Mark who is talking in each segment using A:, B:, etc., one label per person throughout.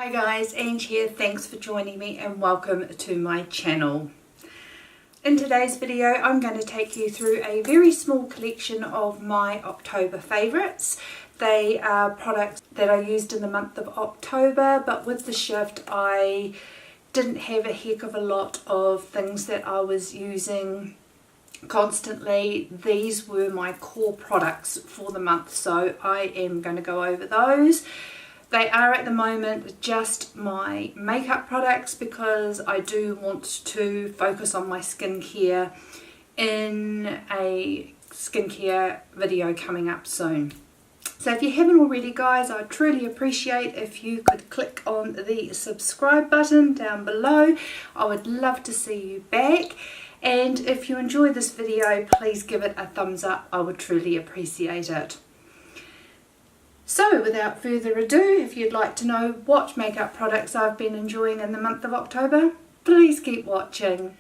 A: Hi guys, Ange here. Thanks for joining me and welcome to my channel. In today's video I'm going to take you through a very small collection of my October favourites. They are products that I used in the month of October, but with the shift I didn't have a heck of a lot of things that I was using constantly. These were my core products for the month, so I am going to go over those. They are at the moment just my makeup products because I do want to focus on my skincare in a skincare video coming up soon. So if you haven't already guys, I'd truly appreciate if you could click on the subscribe button down below. I would love to see you back. And if you enjoy this video, please give it a thumbs up. I would truly appreciate it. So without further ado, if you'd like to know what makeup products I've been enjoying in the month of October, please keep watching.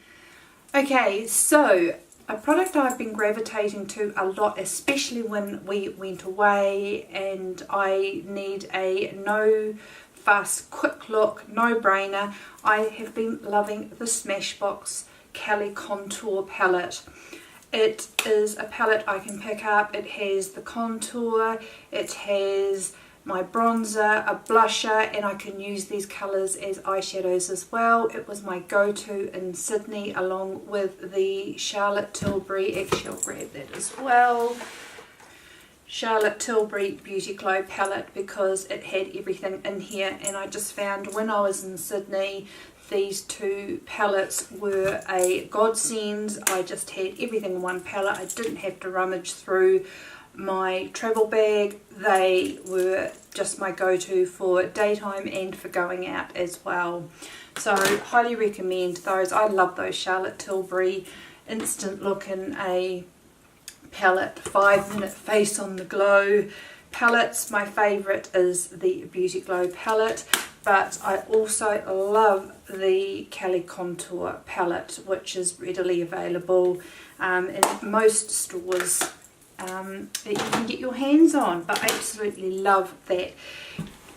A: Okay, so a product I've been gravitating to a lot, especially when we went away and I need a no fuss, quick look, no brainer. I have been loving the Smashbox Cali Contour palette. It is a palette I can pick up. It has the contour, it has my bronzer, a blusher, and I can use these colours as eyeshadows as well. It was my go-to in Sydney along with the Charlotte Tilbury, actually I'll grab that as well, Charlotte Tilbury Beauty Glow palette, because it had everything in here, and I just found when I was in Sydney these two palettes were a godsend. I just had everything in one palette. I didn't have to rummage through my travel bag. They were just my go-to for daytime and for going out as well. So highly recommend those. I love those Charlotte Tilbury instant look in a palette, 5-minute face on the glow palettes. My favourite is the Beauty Glow palette, but I also love the Cali Contour palette, which is readily available in most stores that you can get your hands on, but I absolutely love that.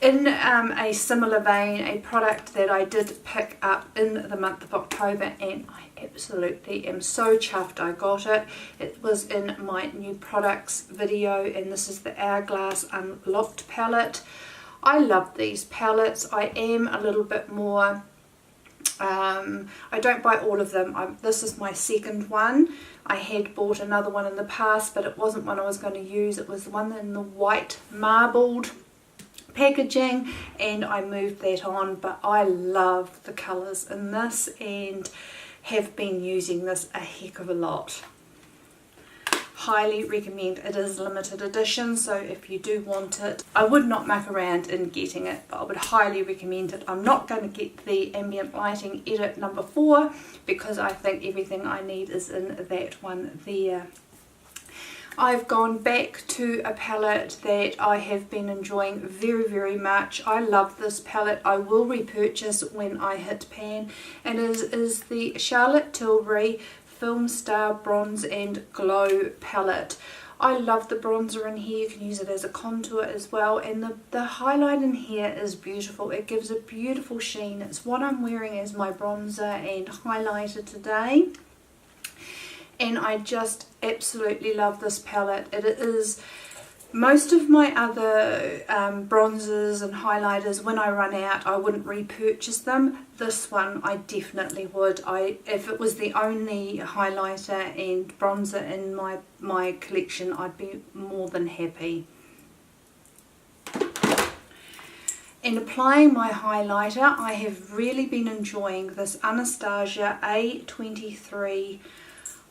A: In a similar vein, a product that I did pick up in the month of October, and I absolutely am so chuffed I got it. It was in my new products video, and this is the Hourglass Unlocked palette. I love these palettes. I am a little bit more, I don't buy all of them. This is my second one. I had bought another one in the past, but it wasn't one I was going to use. It was the one in the white marbled packaging, and I moved that on, but I love the colours in this and have been using this a heck of a lot. Highly recommend. It is limited edition, so if you do want it, I would not muck around in getting it, but I would highly recommend it. I'm not going to get the ambient lighting edit number 4 because I think everything I need is in that one there. I've gone back to a palette that I have been enjoying very much. I love this palette. I will repurchase when I hit pan, and it is the Charlotte Tilbury Film Star Bronze and Glow palette. I love the bronzer in here. You can use it as a contour as well, and the highlight in here is beautiful. It gives a beautiful sheen. It's what I'm wearing as my bronzer and highlighter today, and I just absolutely love this palette. It is most of my other bronzers and highlighters, when I run out I wouldn't repurchase them. This one I definitely would. If it was the only highlighter and bronzer in my collection, I'd be more than happy. In applying my highlighter, I have really been enjoying this Anastasia A23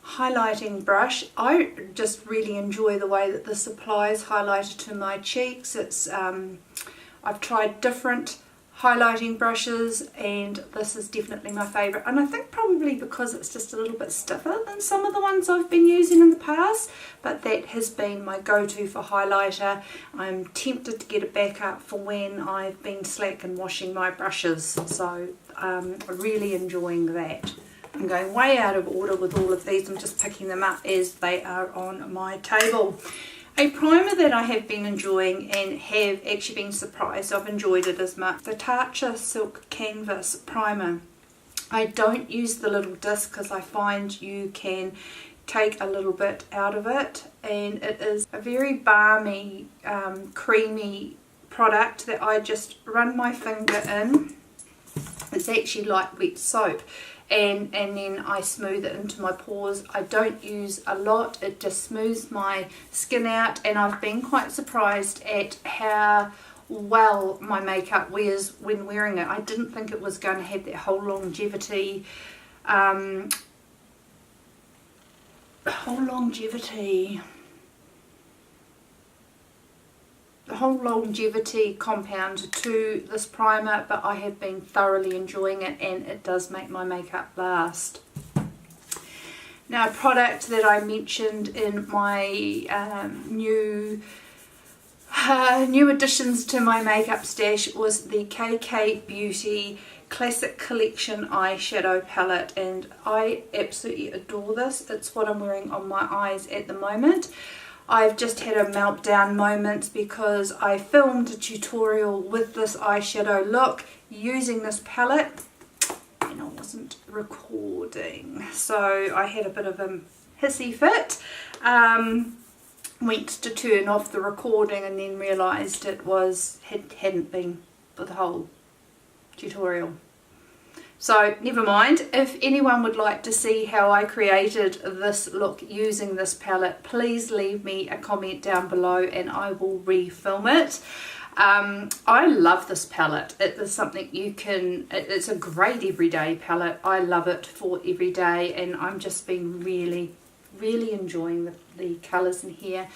A: highlighting brush. I just really enjoy the way that this applies highlighter to my cheeks. It's I've tried different highlighting brushes, and this is definitely my favourite, and I think probably because it's just a little bit stiffer than some of the ones I've been using in the past, but that has been my go-to for highlighter. I'm tempted to get it back up for when I've been slack in washing my brushes, so really enjoying that. I'm going way out of order with all of these. I'm just picking them up as they are on my table. A primer that I have been enjoying and have actually been surprised I've enjoyed it as much, the Tatcha Silk Canvas Primer. I don't use the little disc because I find you can take a little bit out of it, and it is a very balmy, creamy product that I just run my finger in. It's actually like wet soap, and then I smooth it into my pores. I don't use a lot, it just smooths my skin out, and I've been quite surprised at how well my makeup wears when wearing it. I didn't think it was going to have that whole longevity compound to this primer, but I have been thoroughly enjoying it, and it does make my makeup last. Now, a product that I mentioned in my new additions to my makeup stash was the KK Beauty Classic Collection eyeshadow palette, and I absolutely adore this. It's what I'm wearing on my eyes at the moment. I've just had a meltdown moment because I filmed a tutorial with this eyeshadow look using this palette and I wasn't recording, so I had a bit of a hissy fit. Went to turn off the recording and then realised it hadn't been for the whole tutorial. So never mind. If anyone would like to see how I created this look using this palette, please leave me a comment down below and I will refilm it. I love this palette. It is something it's a great everyday palette. I love it for every day, and I'm just been really enjoying the colours in here.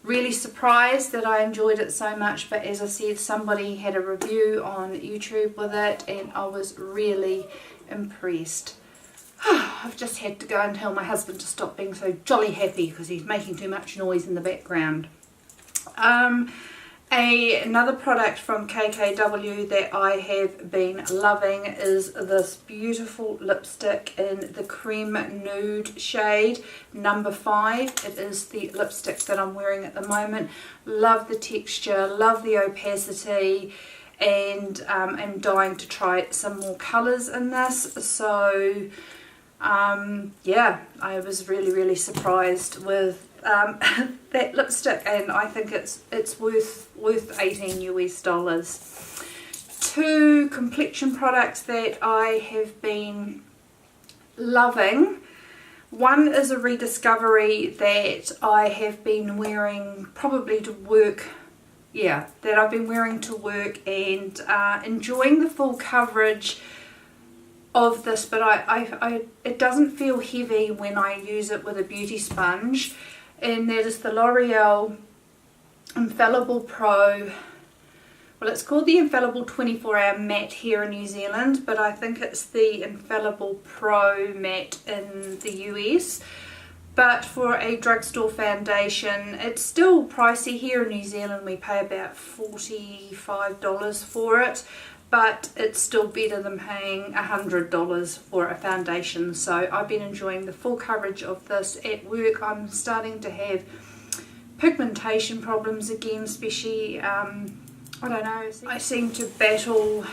A: Really surprised that I enjoyed it so much, but as I said, somebody had a review on YouTube with it and I was really impressed. I've just had to go and tell my husband to stop being so jolly happy because he's making too much noise in the background. Another product from KKW that I have been loving is this beautiful lipstick in the Cream Nude shade number 5. It is the lipstick that I'm wearing at the moment. Love the texture, love the opacity, and I'm dying to try some more colours in this. So yeah, I was really surprised with that lipstick, and I think it's worth 18 US dollars. Two complexion products that I have been loving. One is a rediscovery that I have been wearing probably to work. Yeah, that I've been wearing to work and enjoying the full coverage of this, but it doesn't feel heavy when I use it with a beauty sponge. And that is the L'Oreal Infallible Pro. Well, it's called the Infallible 24-Hour Matte here in New Zealand, but I think it's the Infallible Pro Matte in the US. But for a drugstore foundation, it's still pricey. Here in New Zealand we pay about $45 for it, but it's still better than paying $100 for a foundation. So I've been enjoying the full coverage of this at work. I'm starting to have pigmentation problems again, especially, I don't know, I seem to battle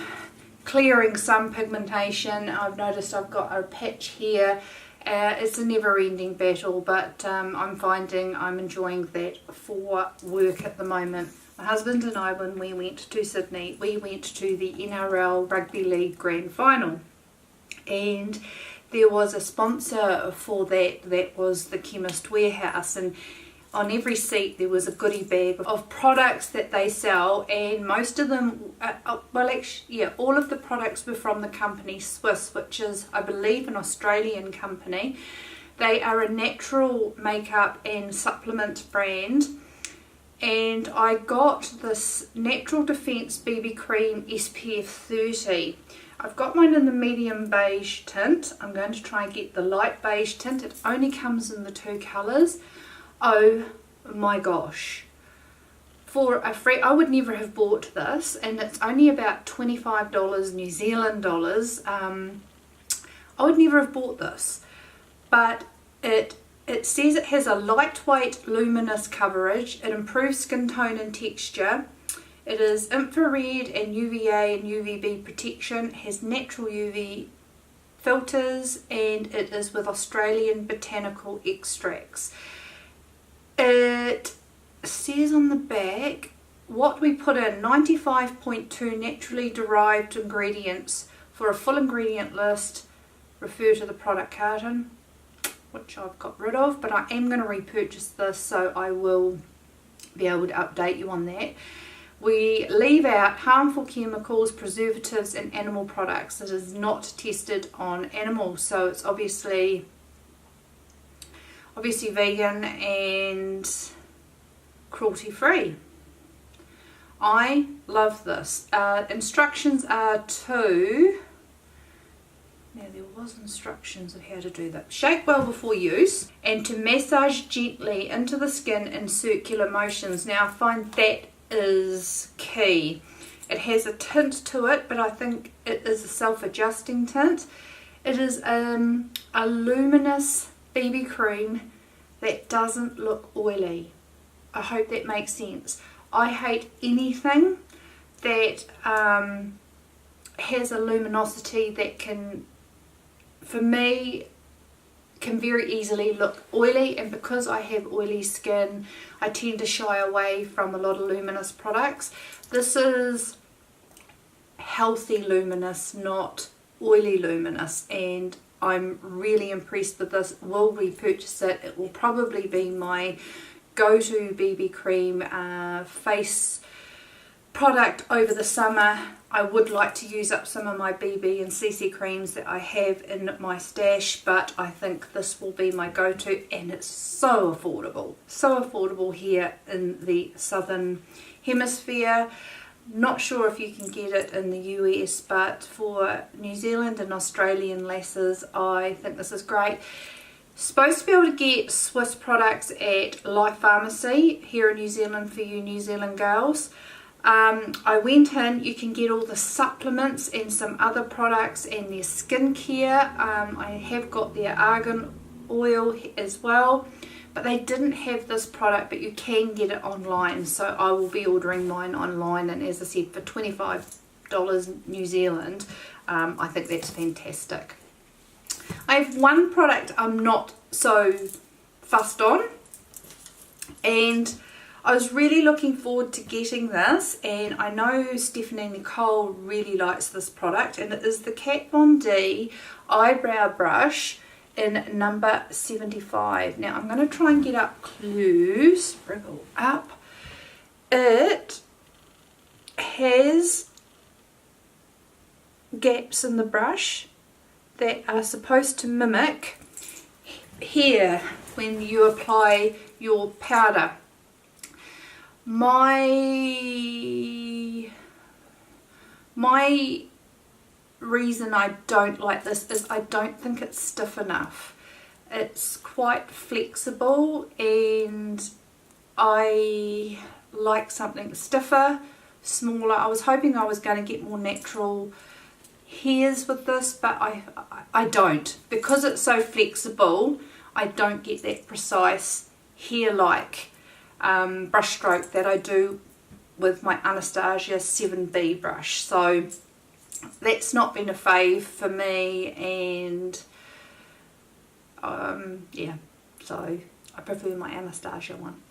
A: clearing some pigmentation. I've noticed I've got a patch here. It's a never-ending battle, but I'm finding I'm enjoying that for work at the moment. My husband and I, when we went to Sydney, we went to the NRL Rugby League Grand Final, and there was a sponsor for that was the Chemist Warehouse, and on every seat there was a goodie bag of products that they sell, and most of them, well actually, yeah, all of the products were from the company Swiss, which is, I believe, an Australian company. They are a natural makeup and supplement brand. And I got this Natural Defense BB Cream SPF 30. I've got mine in the medium beige tint. I'm going to try and get the light beige tint. It only comes in the 2 colours. Oh my gosh. For a free, I would never have bought this, and it's only about $25 New Zealand dollars. I would never have bought this, but it It says it has a lightweight luminous coverage. It improves skin tone and texture. It is infrared and UVA and UVB protection. It has natural UV filters, and it is with Australian botanical extracts. It says on the back what we put in: 95.2 naturally derived ingredients. For a full ingredient list, refer to the product carton, which I've got rid of, but I am going to repurchase this, so I will be able to update you on that. We leave out harmful chemicals, preservatives and animal products. It is not tested on animals, so it's obviously vegan and cruelty free. I love this. Instructions are to, now there was instructions of how to do that. Shake well before use, and to massage gently into the skin in circular motions. Now I find that is key. It has a tint to it, but I think it is a self-adjusting tint. It is a luminous BB cream that doesn't look oily. I hope that makes sense. I hate anything that has a luminosity that can, for me, can very easily look oily, and because I have oily skin, I tend to shy away from a lot of luminous products. This is healthy luminous, not oily luminous, and I'm really impressed with this. Will repurchase it. It will probably be my go-to BB cream face product over the summer. I would like to use up some of my BB and CC creams that I have in my stash, but I think this will be my go-to, and it's so affordable here in the southern hemisphere. Not sure if you can get it in the US, but for New Zealand and Australian lasses, I think this is great. Supposed to be able to get Swiss products at Life Pharmacy here in New Zealand for you New Zealand girls. I went in, you can get all the supplements and some other products and their skincare. I have got their argan oil as well, but they didn't have this product, but you can get it online, so I will be ordering mine online, and as I said, for $25 New Zealand, I think that's fantastic. I have one product I'm not so fussed on, and I was really looking forward to getting this, and I know Stephanie Nicole really likes this product, and it is the Kat Von D eyebrow brush in number 75. Now I'm going to try and get up close, wriggle up. It has gaps in the brush that are supposed to mimic hair when you apply your powder. My reason I don't like this is I don't think it's stiff enough. It's quite flexible, and I like something stiffer, smaller. I was hoping I was going to get more natural hairs with this, but I don't. Because it's so flexible, I don't get that precise hair-like brush stroke that I do with my Anastasia 7B brush. So that's not been a fave for me, and yeah, so I prefer my Anastasia one.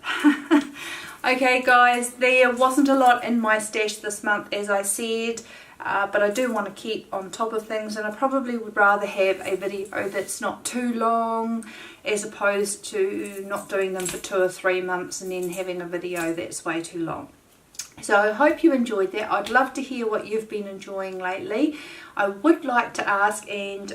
A: Okay guys, there wasn't a lot in my stash this month, as I said, but I do want to keep on top of things, and I probably would rather have a video that's not too long as opposed to not doing them for 2 or 3 months and then having a video that's way too long. So I hope you enjoyed that. I'd love to hear what you've been enjoying lately. I would like to ask, and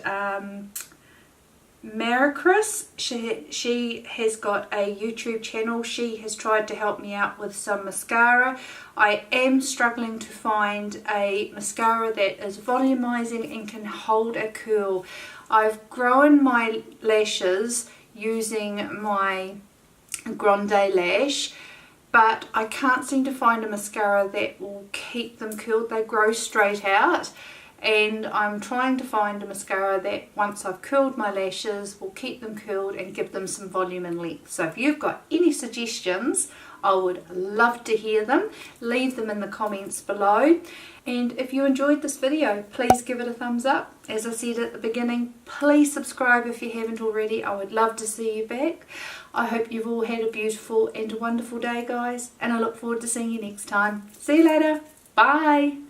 A: Maricris, she has got a YouTube channel. She has tried to help me out with some mascara. I am struggling to find a mascara that is volumizing and can hold a curl. I've grown my lashes using my Grande Lash, but I can't seem to find a mascara that will keep them curled. They grow straight out, and I'm trying to find a mascara that once I've curled my lashes will keep them curled and give them some volume and length. So if you've got any suggestions, I would love to hear them. Leave them in the comments below. And if you enjoyed this video, please give it a thumbs up. As I said at the beginning, please subscribe if you haven't already. I would love to see you back. I hope you've all had a beautiful and a wonderful day, guys, and I look forward to seeing you next time. See you later. Bye.